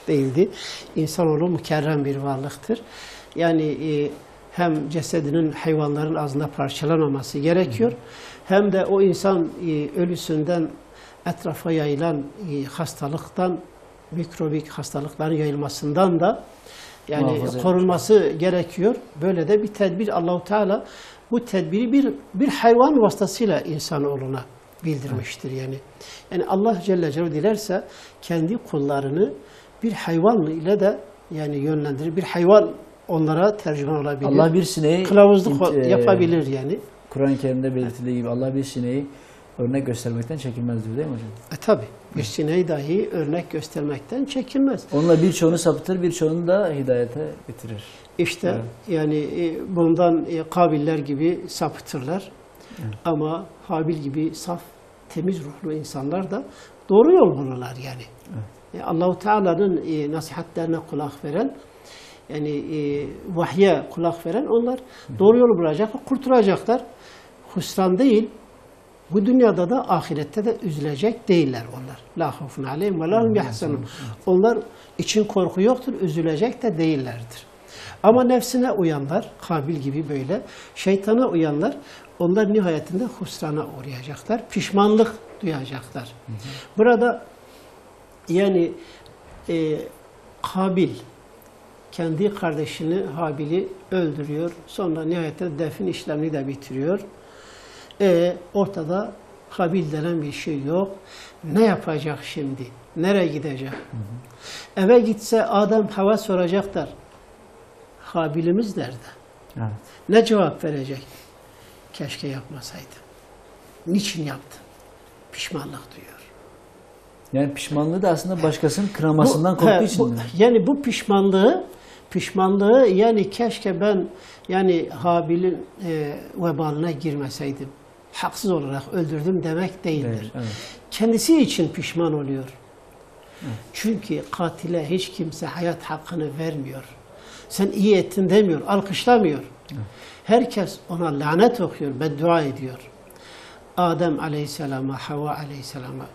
Değildi. İnsanoğlu mükerrem bir varlıktır. Yani hem cesedinin hayvanların ağzında parçalanmaması gerekiyor. Hem de o insan ölüsünden etrafa yayılan hastalıktan, mikrobik hastalıkların yayılmasından da yani korunması gerekiyor. Böyle de bir tedbir Allah-u Teala bu tedbiri bir hayvan vasıtasıyla insanoğluna bildirmiştir yani. Yani Allah Celle Celaluhu dilerse kendi kullarını bir hayvan ile de yani yönlendirir. Bir hayvan onlara tercüman olabilir. Allah bir sineği kılavuzluk yapabilir yani. Kur'an-ı Kerim'de belirtildiği gibi Allah bir sineği örnek göstermekten çekinmez diyor değil mi hocam? Tabii. Bir sineği dahi örnek göstermekten çekinmez. Onunla birçoğunu sapıtır, birçoğunu da hidayete getirir. İşte evet. Yani bundan Kabiller gibi sapıtırlar. Evet. Ama Habil gibi saf, temiz ruhlu insanlar da doğru yol bulurlar yani. Evet. Allah-u Teala'nın nasihatlerine kulak veren, yani vahye kulak veren onlar doğru yolu bulacaklar, kurtulacaklar. Husran değil, bu dünyada da ahirette de üzülecek değiller onlar. La hafun aleyhim ve lahum yahzanun. Onlar için korku yoktur, üzülecek de değillerdir. Ama nefsine uyanlar, Kabil gibi böyle, şeytana uyanlar, onlar nihayetinde husrana uğrayacaklar, pişmanlık duyacaklar. Burada yani Kabil kendi kardeşini Habil'i öldürüyor. Sonra nihayetinde defin işlemini de bitiriyor. Ortada Habil denen bir şey yok. Ne yapacak şimdi? Nereye gidecek? Eve gitse Adem Hava soracaklar. Habil'imiz nerede? Evet. Ne cevap verecek? Keşke yapmasaydım. Niçin yaptım? Pişmanlık duyuyor. Yani pişmanlığı da aslında başkasının kınamasından korktuğu için mi? Yani bu pişmanlığı yani keşke ben yani Habil'in vebaline girmeseydim. Haksız olarak öldürdüm demek değildir. Değil, evet. Kendisi için pişman oluyor. Evet. Çünkü katile hiç kimse hayat hakkını vermiyor. Sen iyi ettin demiyor, alkışlamıyor. Evet. Herkes ona lanet okuyor, beddua ediyor. Adem Aleyhisselam'a, Havva Aleyhisselam'a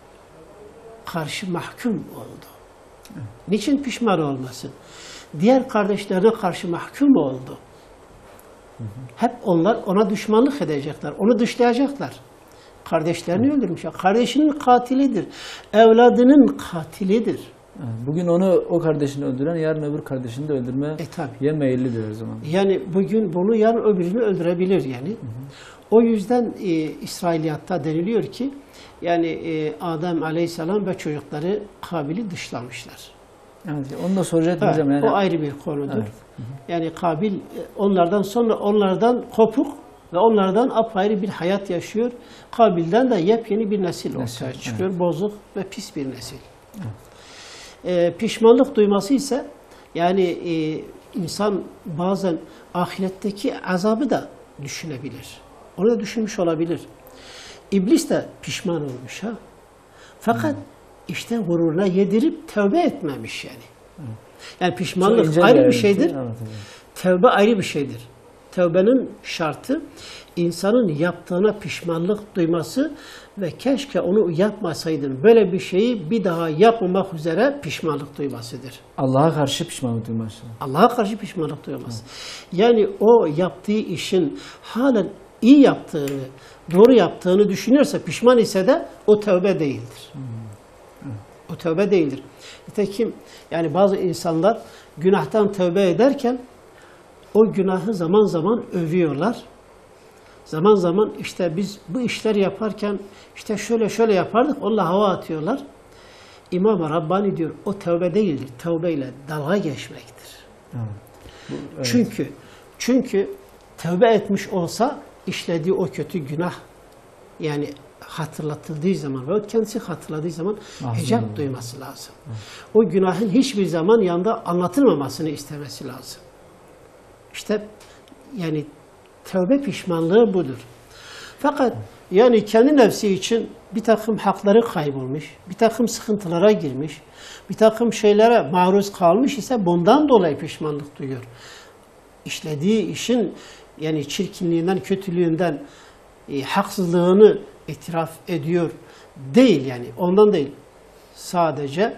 karşı mahkum oldu. Evet. Niçin pişman olmasın? Diğer kardeşlerine karşı mahkum oldu. Hep onlar ona düşmanlık edecekler, onu dışlayacaklar. Kardeşlerini öldürmüşler. Kardeşinin katilidir, evladının katilidir. Bugün o kardeşini öldüren yarın öbür kardeşini de öldürmeye meyillidir o zaman. Yani bugün bunu yarın öbürünü öldürebilir yani. O yüzden İsrailiyatta deniliyor ki yani Adem Aleyhisselam ve çocukları Kabil'i dışlamışlar. Evet, onu da soracaktım hocam. Yani. O ayrı bir konudur. Evet. Yani Kabil onlardan kopuk ve onlardan apayrı bir hayat yaşıyor. Kabil'den de yepyeni bir nesil ortaya çıkıyor. Evet. Bozuk ve pis bir nesil. Evet. Pişmanlık duyması ise yani insan bazen ahiretteki azabı da düşünebilir. Onu da düşünmüş olabilir. İblis de pişman olmuş ha. Fakat işte gururuna yedirip tövbe etmemiş yani. Yani pişmanlık ayrı bir şeydir. Tövbe ayrı bir şeydir. Tövbenin şartı insanın yaptığına pişmanlık duyması ve keşke onu yapmasaydım. Böyle bir şeyi bir daha yapmamak üzere pişmanlık duymasıdır. Allah'a karşı pişmanlık duyması. Allah'a karşı pişmanlık duyması. Yani o yaptığı işin halen iyi yaptığını, doğru yaptığını düşünüyorsa, pişman ise de o tövbe değildir. O tövbe değildir. Nitekim yani bazı insanlar günahtan tövbe ederken o günahı zaman zaman övüyorlar. Zaman zaman işte biz bu işler yaparken işte şöyle şöyle yapardık, onunla hava atıyorlar. İmam-ı Rabbani diyor, o tövbe değildir. Tövbeyle dalga geçmektir. Evet. Çünkü tövbe etmiş olsa işlediği o kötü günah, yani hatırlatıldığı zaman ve kendisi hatırladığı zaman hicap duyması lazım. O günahın hiçbir zaman yanında anlatılmamasını istemesi lazım. İşte yani tövbe pişmanlığı budur. Fakat yani kendi nefsi için bir takım hakları kaybolmuş, bir takım sıkıntılara girmiş, bir takım şeylere maruz kalmış ise bundan dolayı pişmanlık duyuyor. İşlediği işin yani çirkinliğinden, kötülüğünden, haksızlığını itiraf ediyor değil, yani ondan değil. Sadece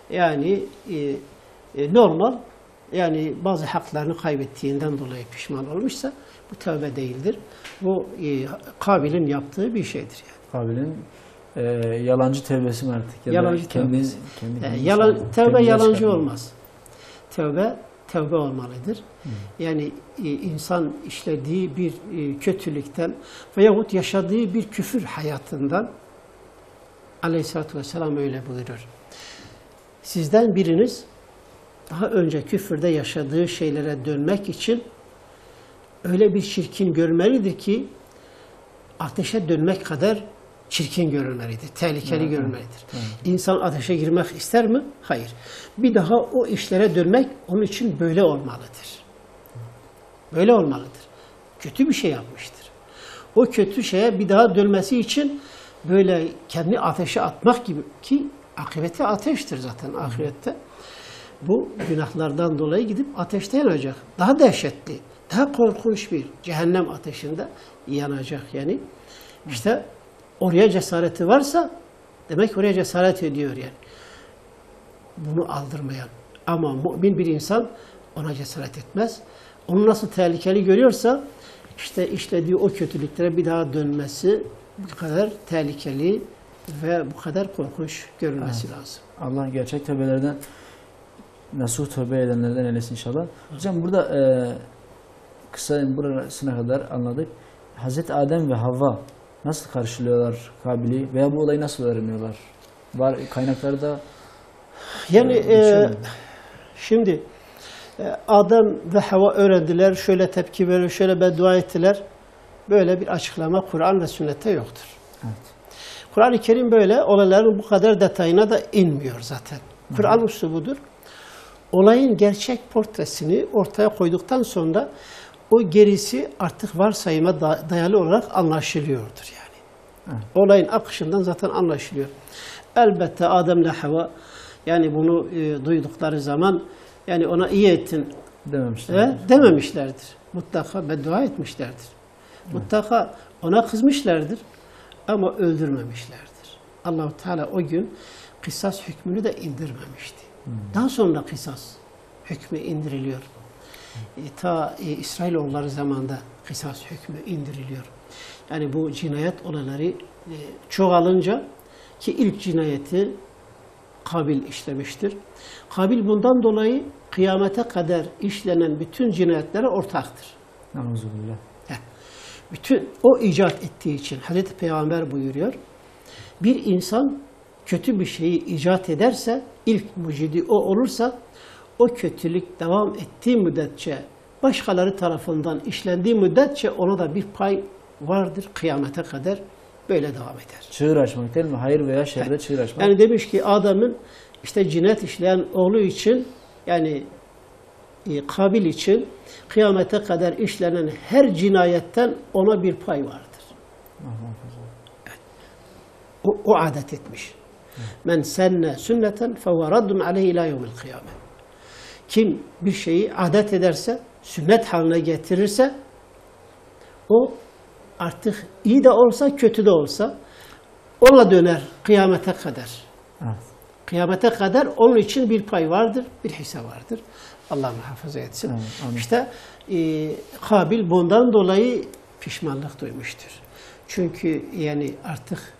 yani normal, yani bazı haklarını kaybettiğinden dolayı pişman olmuşsa bu tövbe değildir. Bu Kabil'in yaptığı bir şeydir yani. Kabil'in yalancı tevbesi mi artık? Ya yalancı tevbesi. Tevbe yalancı olmaz. Tevbe olmalıdır. Yani insan işlediği bir kötülükten veyahut yaşadığı bir küfür hayatından, Aleyhisselatü Vesselam öyle buyurur. Sizden biriniz daha önce küfürde yaşadığı şeylere dönmek için öyle bir çirkin görmelidir ki ateşe dönmek kadar çirkin görülmelidir, tehlikeli görülmelidir. İnsan ateşe girmek ister mi? Hayır. Bir daha o işlere dönmek onun için böyle olmalıdır. Böyle olmalıdır. Kötü bir şey yapmıştır. O kötü şeye bir daha dönmesi için böyle kendini ateşe atmak gibi, ki akıbeti ateştir zaten ahirette. Bu günahlardan dolayı gidip ateşte yanacak. Daha dehşetli, daha korkunç bir cehennem ateşinde yanacak yani. İşte oraya cesareti varsa demek oraya cesaret ediyor yani. Bunu aldırmayan. Ama mümin bir insan ona cesaret etmez. Onu nasıl tehlikeli görüyorsa işte işlediği o kötülüklere bir daha dönmesi bu kadar tehlikeli ve bu kadar korkunç görülmesi lazım. Allah gerçek tövbelerden, nasuh tövbe edenlerden eylesin inşallah. Hocam burada kısa burasına kadar anladık. Hazreti Adem ve Havva nasıl karşılıyorlar Kabil'i veya bu olayı nasıl öğreniyorlar? Var kaynaklarda yani şimdi Adem ve Havva öğrendiler, şöyle tepki verir, şöyle beddua ettiler. Böyle bir açıklama Kur'an ve sünnette yoktur. Evet. Kur'an-ı Kerim böyle olayların bu kadar detayına da inmiyor zaten. Kur'an üslubudur. Olayın gerçek portresini ortaya koyduktan sonra o gerisi artık varsayıma dayalı olarak anlaşılıyordur yani. Evet. Olayın akışından zaten anlaşılıyor. Elbette Adem'le Havva yani bunu duydukları zaman yani ona iyi ettin dememişlerdir. Mutlaka beddua etmişlerdir. Mutlaka ona kızmışlardır ama öldürmemişlerdir. Allah-u Teala o gün kısas hükmünü de indirmemişti. Daha sonra kısas hükmü indiriliyor. Ta İsrailoğulları zamanında kısas hükmü indiriliyor. Yani bu cinayet olayları çoğalınca, ki ilk cinayeti Kabil işlemiştir. Kabil bundan dolayı kıyamete kadar işlenen bütün cinayetlere ortaktır. Nauzubillah. Bütün o icat ettiği için Hazreti Peygamber buyuruyor. Bir insan kötü bir şeyi icat ederse, ilk mucidi o olursa, o kötülük devam ettiği müddetçe, başkaları tarafından işlendiği müddetçe ona da bir pay vardır kıyamete kadar, böyle devam eder. Çığır açmak değil mi? Hayır veya şerre çığır açmak. Yani demiş ki Adem'in işte cinayet işleyen oğlu için, yani Kabil için kıyamete kadar işlenen her cinayetten ona bir pay vardır. O adet etmiş. Men senne sünneten fehuve raddun aleyhi ila yevmil kıyame. Kim bir şeyi adet ederse, sünnet haline getirirse, o artık iyi de olsa, kötü de olsa ona döner kıyamete kadar. Evet. Kıyamete kadar onun için bir pay vardır, bir hisse vardır. Allah muhafaza etsin. Evet, İşte Kabil bundan dolayı pişmanlık duymuştur. Çünkü yani artık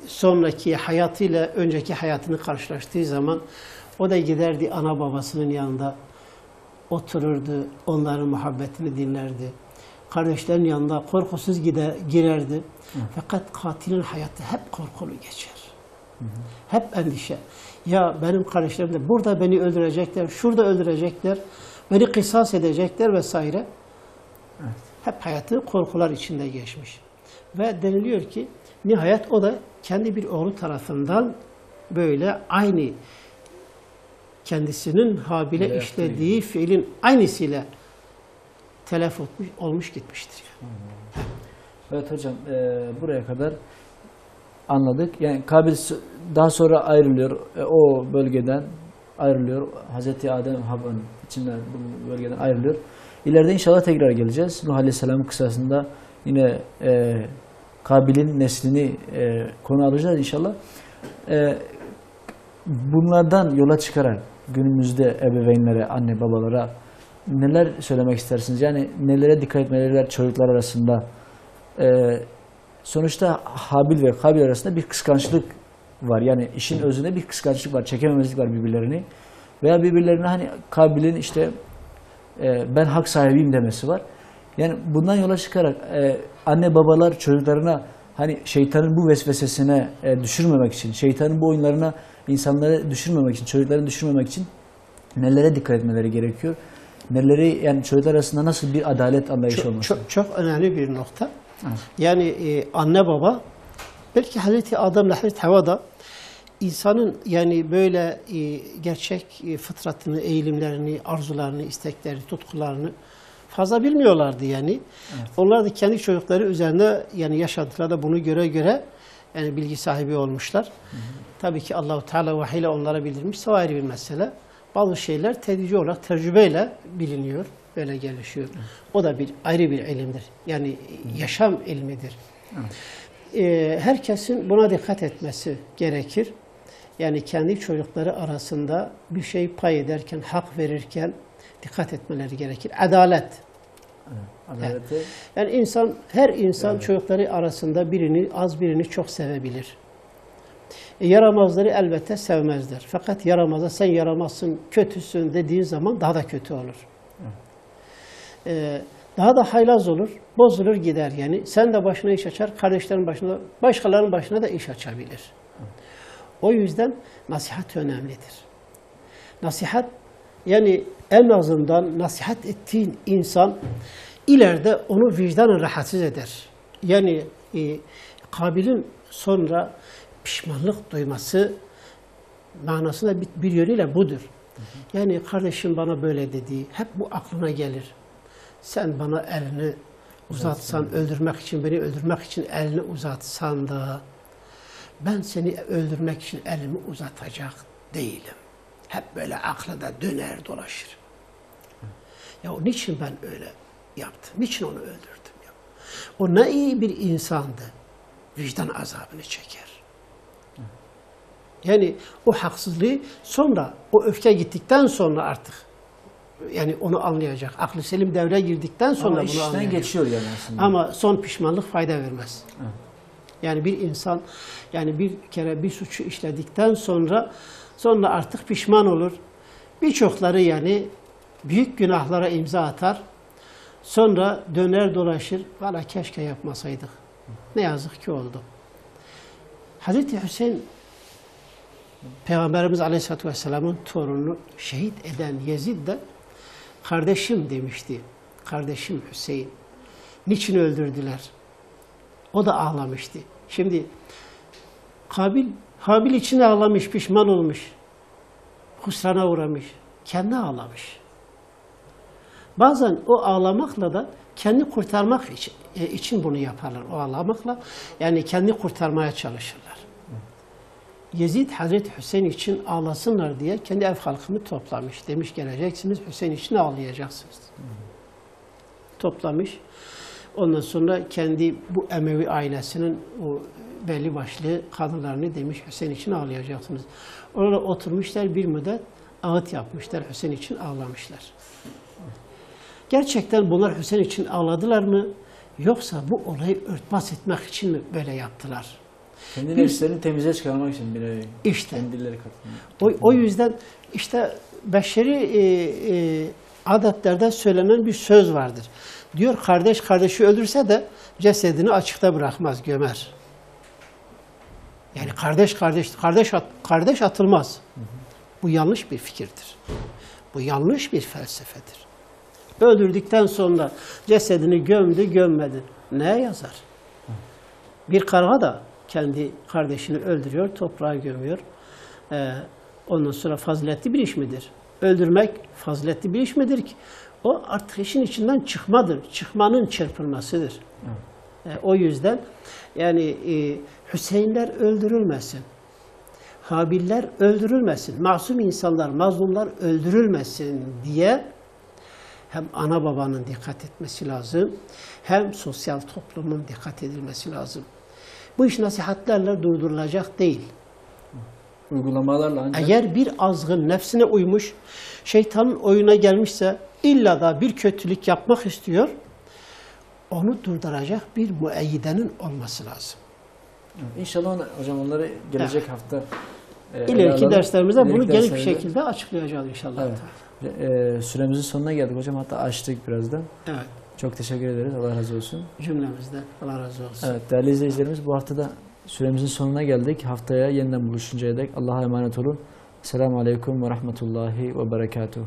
sonraki hayatıyla önceki hayatını karşılaştığı zaman o da giderdi ana babasının yanında otururdu, onların muhabbetini dinlerdi. kardeşlerin yanında korkusuz girerdi. Fakat katilin hayatı hep korkulu geçer. Hep endişe. Ya benim kardeşlerim de burada beni öldürecekler, şurada öldürecekler, beni kısas edecekler vesaire. Hep hayatı korkular içinde geçmiş. Ve deniliyor ki nihayet o da kendi bir oğlu tarafından böyle aynı kendisinin Habil'e işlediği fiilin aynısıyla telef olmuş gitmiştir. Evet hocam, buraya kadar anladık. Yani Kabil daha sonra ayrılıyor. O bölgeden ayrılıyor. Hazreti Adem Havva'nın içinden bu bölgeden ayrılıyor. İleride inşallah tekrar geleceğiz. Nuh Aleyhisselam'ın kıssasında yine Kabil'in neslini konu alacağız inşallah. Bunlardan yola çıkarak günümüzde ebeveynlere, anne babalara neler söylemek istersiniz? Yani nelere dikkat etmeleri çocuklar arasında? Sonuçta Habil ve Kabil arasında bir kıskançlık var. Yani işin özünde bir kıskançlık var, çekememezlik var birbirlerini. Veya birbirlerine hani Kabil'in işte ben hak sahibiyim demesi var. Yani bundan yola çıkarak anne babalar çocuklarına hani şeytanın bu vesvesesine düşürmemek için, şeytanın bu oyunlarına insanları düşürmemek için, çocukları düşürmemek için nelere dikkat etmeleri gerekiyor? Neleri, yani çocuklar arasında nasıl bir adalet anlayışı olması? Çok önemli bir nokta. Evet. Yani anne baba, belki Hazreti Adem ile Hazreti Havva da insanın yani böyle gerçek fıtratını, eğilimlerini, arzularını, isteklerini, tutkularını fazla bilmiyorlardı yani. Evet. Onlar da kendi çocukları üzerinde yani yaşadıklarında bunu göre yani bilgi sahibi olmuşlar. Tabii ki Allah-u Teala vahiyle onlara bildirmiş. O ayrı bir mesele. Bazı şeyler tedrici olarak tecrübeyle biliniyor. Böyle gelişiyor. O da ayrı bir ilimdir. Yani yaşam ilmidir. Herkesin buna dikkat etmesi gerekir. Yani kendi çocukları arasında bir şey pay ederken, hak verirken dikkat etmeleri gerekir. Adalet. Adaleti. Yani her insan çocukları arasında birini çok sevebilir. Yaramazları elbette sevmezler. Fakat yaramaza sen yaramazsın, kötüsün dediğin zaman daha da kötü olur. Daha da haylaz olur, bozulur gider yani. Sen de başına iş açar, kardeşlerin başına, başkalarının başına da iş açabilir. O yüzden nasihat önemlidir. Nasihat, yani en azından nasihat ettiğin insan ileride onu vicdanen rahatsız eder. Yani Kabil'in sonra pişmanlık duyması manasında bir yönüyle budur. Yani kardeşim bana böyle dedi, hep bu aklına gelir. Sen bana elini uzatsan, beni öldürmek için elini uzatsan da ben seni öldürmek için elimi uzatacak değilim. Hep böyle aklında döner dolaşır. Ya niçin ben öyle yaptım? Niçin onu öldürdüm? Ya? O ne iyi bir insandı. Vicdan azabını çeker. Yani o haksızlığı sonra, o öfke gittikten sonra artık yani onu anlayacak. Aklı selim devreye girdikten sonra bunu anlayacak. Ama geçiyor yani aslında. Ama son pişmanlık fayda vermez. Evet. Yani bir insan yani bir kere bir suçu işledikten sonra artık pişman olur. Birçokları yani büyük günahlara imza atar. Sonra döner dolaşır. Valla keşke yapmasaydık. Ne yazık ki oldu. Hazreti Hüseyin Peygamberimiz Aleyhisselatü Vesselam'ın torununu şehit eden Yezid de kardeşim demişti. Kardeşim Hüseyin. Niçin öldürdüler? O da ağlamıştı. Şimdi Habil için ağlamış, pişman olmuş. Husrana uğramış. Kendi ağlamış. Bazen o ağlamakla da kendi kurtarmak için bunu yaparlar. O ağlamakla yani kendi kurtarmaya çalışırlar. Yezid Hazreti Hüseyin için ağlasınlar diye kendi ev halkını toplamış. Demiş geleceksiniz Hüseyin için ağlayacaksınız. Toplamış. Ondan sonra kendi bu Emevi ailesinin o belli başlı kadınlarını demiş Hüseyin için ağlayacaksınız. Orada oturmuşlar bir müddet ağıt yapmışlar. Hüseyin için ağlamışlar. Gerçekten bunlar Hüseyin için ağladılar mı? Yoksa bu olayı örtbas etmek için mi böyle yaptılar? Kendi nefislerini temize çıkarmak için bile işte, kendileri katılıyor. O yüzden işte beşeri adetlerde söylenen bir söz vardır. Diyor kardeş kardeşi öldürse de cesedini açıkta bırakmaz, gömer. Yani kardeş atılmaz. Bu yanlış bir fikirdir. Bu yanlış bir felsefedir. Öldürdükten sonra cesedini gömdü, gömmedi. Neye yazar? Bir karga da kendi kardeşini öldürüyor, toprağa gömüyor. Ondan sonra faziletli bir iş midir? Öldürmek faziletli bir iş midir ki? O artık işin içinden çıkmadır. Çıkmanın çırpılmasıdır. O yüzden yani Hüseyinler öldürülmesin. Habiller öldürülmesin. Masum insanlar, mazlumlar öldürülmesin diye hem ana babanın dikkat etmesi lazım, hem sosyal toplumun dikkat edilmesi lazım. Bu iş nasihatlerle durdurulacak değil. Uygulamalarla ancak... Eğer bir azgın nefsine uymuş, şeytanın oyuna gelmişse, illa da bir kötülük yapmak istiyor, onu durduracak bir müeyyidenin olması lazım. İnşallah hocam onları gelecek hafta İleriki derslerimizde bunu geniş bir şekilde açıklayacağız inşallah. Evet. Süremizin sonuna geldik hocam. Hatta açtık birazdan. Evet. Çok teşekkür ederiz. Allah razı olsun. Cümlemizde Allah razı olsun. Evet değerli izleyicilerimiz, bu haftada süremizin sonuna geldik. Haftaya yeniden buluşuncaya dek Allah'a emanet olun. Selamun Aleyküm ve Rahmetullahi ve Berekatuhu.